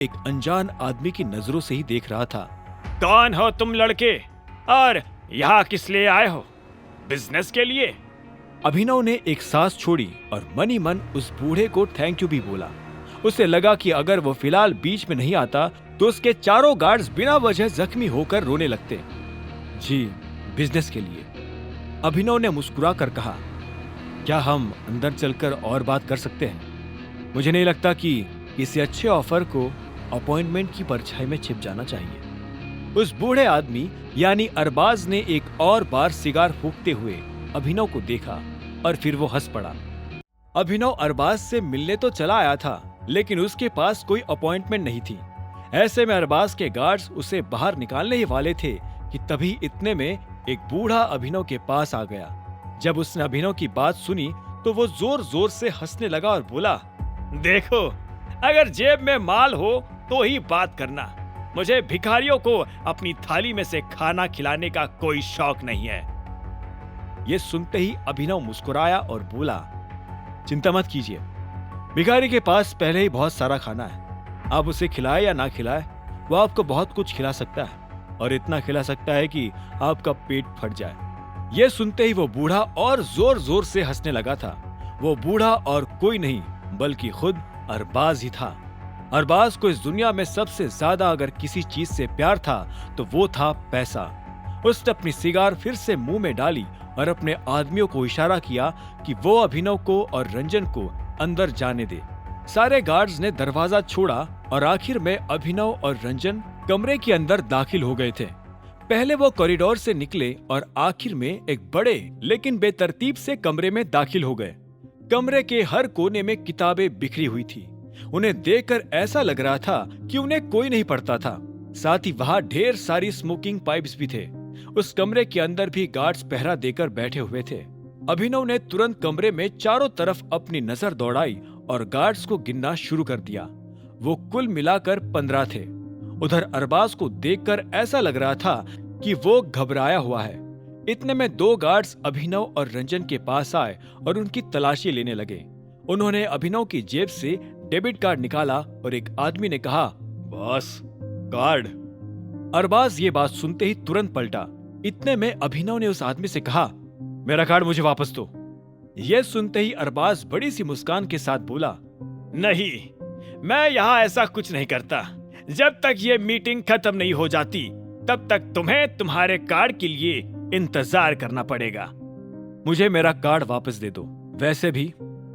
एक अनजान आदमी की नजरों से ही देख रहा था। कौन हो तुम लड़के और यहाँ किस लिए आए हो? बिजनेस के लिए? अभिनव ने एक सांस छोड़ी और मन ही मन उस बूढ़े को थैंक यू भी बोला। उसे लगा कि अगर वो फिलहाल बीच में नहीं आता तो उसके चारों गार्ड्स बिना वजह जख्मी होकर रोने लगते। जी, बिजनेस के लिए। अभिनव ने मुस्कुरा कर कहा, क्या हम अंदर चलकर और बात कर सकते हैं? मुझे नहीं लगता कि किसी अच्छे ऑफर को अपॉइंटमेंट की परछाई में छिप जाना चाहिए। उस बूढ़े आदमी यानी अरबाज ने एक और बार सिगार फूंकते हुए अभिनव को देखा और फिर वो हंस पड़ा। अभिनव अरबाज से मिलने तो चला आया था, लेकिन उसके पास कोई अपॉइंटमेंट नहीं थी। ऐसे में अरबाज के गार्ड्स उसे बाहर निकालने ही वाले थे कि तभी इतने में एक बूढ़ा अभिनव के पास आ गया। जब उसने अभिनव की बात सुनी तो वो जोर जोर से हंसने लगा और बोला, देखो, अगर जेब में माल हो तो ही बात करना। मुझे भिखारियों को अपनी थाली में से खाना खिलाने का कोई शौक नहीं है। ये सुनते ही अभिनव मुस्कुराया और बोला, चिंता मत कीजिए, भिखारी के पास पहले ही बहुत सारा खाना है। आप उसे खिलाए या ना खिलाए, वो आपको बहुत कुछ खिला सकता है और इतना खिला सकता है कि आपका पेट फट जाए। ये सुनते ही वो बूढ़ा और जोर जोर से हंसने लगा था। वो बूढ़ा और कोई नहीं बल्कि खुद अरबाज ही था। अरबाज को इस दुनिया में सबसे ज्यादा अगर किसी चीज से प्यार था तो वो था पैसा। उसने अपनी सिगार फिर से मुंह में डाली और अपने आदमियों को इशारा किया कि वो अभिनव को और रंजन को अंदर जाने दे। सारे गार्ड्स ने दरवाजा छोड़ा और आखिर में अभिनव और रंजन कमरे के अंदर दाखिल हो गए थे। पहले वो कॉरिडोर से निकले और आखिर में एक बड़े लेकिन बेतरतीब से कमरे में दाखिल हो गए। कमरे के हर कोने में किताबें बिखरी हुई थी। उन्हें देखकर ऐसा लग रहा था कि उन्हें कोई नहीं पढ़ता था। साथ ही वहां ढेर सारी स्मोकिंग पाइप्स भी थे। उस कमरे के अंदर भी गार्ड्स पहरा देकर बैठे हुए थे। अभिनव ने तुरंत कमरे में चारों तरफ अपनी नजर दौड़ाई और गार्ड्स को गिनना शुरू कर दिया। वो कुल मिलाकर 15 थे। उधर अरबाज को देखकर ऐसा लग रहा था कि वो घबराया हुआ है। इतने में 2 गार्ड्स अभिनव और रंजन के पास आए और उनकी तलाशी लेने लगे। उन्होंने अभिनव की जेब से डेबिट कार्ड निकाला और एक आदमी ने कहा, बॉस, कार्ड। अरबाज ये बात सुनते ही तुरंत पलटा। इतने में अभिनव ने उस आदमी से कहा, मेरा कार्ड मुझे वापस दो। यह सुनते ही अरबाज बड़ी सी मुस्कान के साथ बोला, नहीं, मैं यहाँ ऐसा कुछ नहीं करता। जब तक ये मीटिंग खत्म नहीं हो जाती तब तक तुम्हें तुम्हारे कार्ड के लिए इंतजार करना पड़ेगा। मुझे मेरा कार्ड वापस दे दो। वैसे भी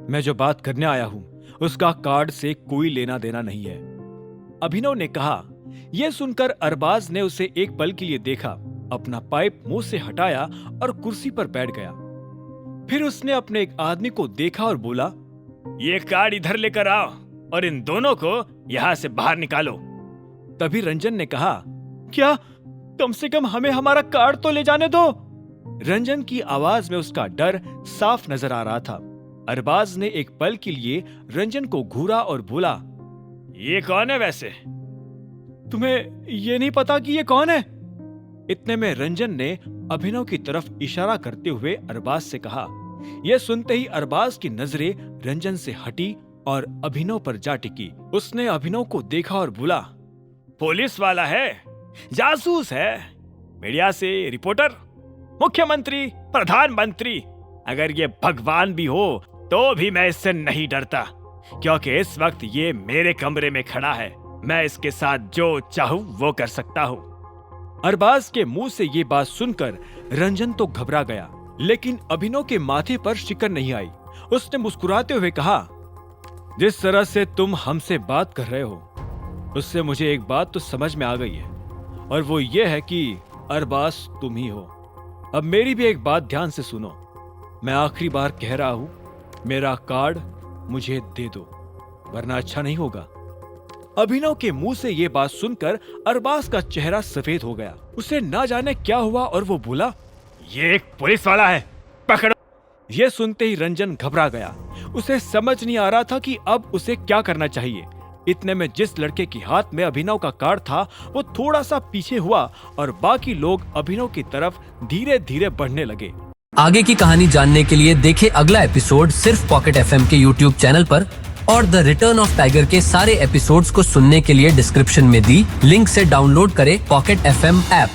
मैं जो बात करने आया हूँ उसका कार्ड से कोई लेना देना नहीं है। अभिनव ने कहा। यह सुनकर अरबाज ने उसे एक पल के लिए देखा, अपना पाइप मुंह से हटाया और कुर्सी पर बैठ गया। फिर उसने अपने एक आदमी को देखा और बोला, ये कार्ड इधर लेकर आओ और इन दोनों को यहाँ से बाहर निकालो। तभी रंजन ने कहा, क्या? कम से कम हमें हमारा कार्ड तो ले जाने दो। रंजन की आवाज में उसका डर साफ नजर आ रहा था। अरबाज ने एक पल के लिए रंजन को घूरा और बोला, ये कौन है वैसे? तुम्हें ये नहीं पता कि ये कौन है? इतने में रंजन ने अभिनव की तरफ इशारा करते हुए अरबाज से कहा। यह सुनते ही अरबाज की नजरें रंजन से हटी और अभिनव पर जा टिकी। उसने अभिनव को देखा और बोला, पुलिस वाला है, जासूस है, मीडिया से रिपोर्टर, मुख्यमंत्री, प्रधानमंत्री, अगर ये भगवान भी हो तो भी मैं इससे नहीं डरता, क्योंकि इस वक्त ये मेरे कमरे में खड़ा है। मैं इसके साथ जो चाहूं वो कर सकता हूं। अरबाज के मुंह से ये बात सुनकर रंजन तो घबरा गया, लेकिन अभिनव के माथे पर शिकन नहीं आई। उसने मुस्कुराते हुए कहा, जिस तरह से तुम हमसे बात कर रहे हो उससे मुझे एक बात तो समझ में आ गई है, और वो ये है कि अरबाज तुम ही हो। अब मेरी भी एक बात ध्यान से सुनो। मैं आखिरी बार कह रहा हूं, मेरा कार्ड मुझे दे दो, वरना अच्छा नहीं होगा। अभिनव के मुंह से ये बात सुनकर अरबाज का चेहरा सफेद हो गया। उसे ना जाने क्या हुआ और वो बोला, ये एक पुलिस वाला है, पकड़ो। ये सुनते ही रंजन घबरा गया। उसे समझ नहीं आ रहा था कि अब उसे क्या करना चाहिए। इतने में जिस लड़के के हाथ में अभिनव का कार्ड था वो थोड़ा सा पीछे हुआ और बाकी लोग अभिनव की तरफ धीरे धीरे बढ़ने लगे। आगे की कहानी जानने के लिए देखें अगला एपिसोड सिर्फ पॉकेट एफएम के यूट्यूब चैनल पर। और द रिटर्न ऑफ टाइगर के सारे एपिसोड्स को सुनने के लिए डिस्क्रिप्शन में दी लिंक से डाउनलोड करें पॉकेट FM ऐप।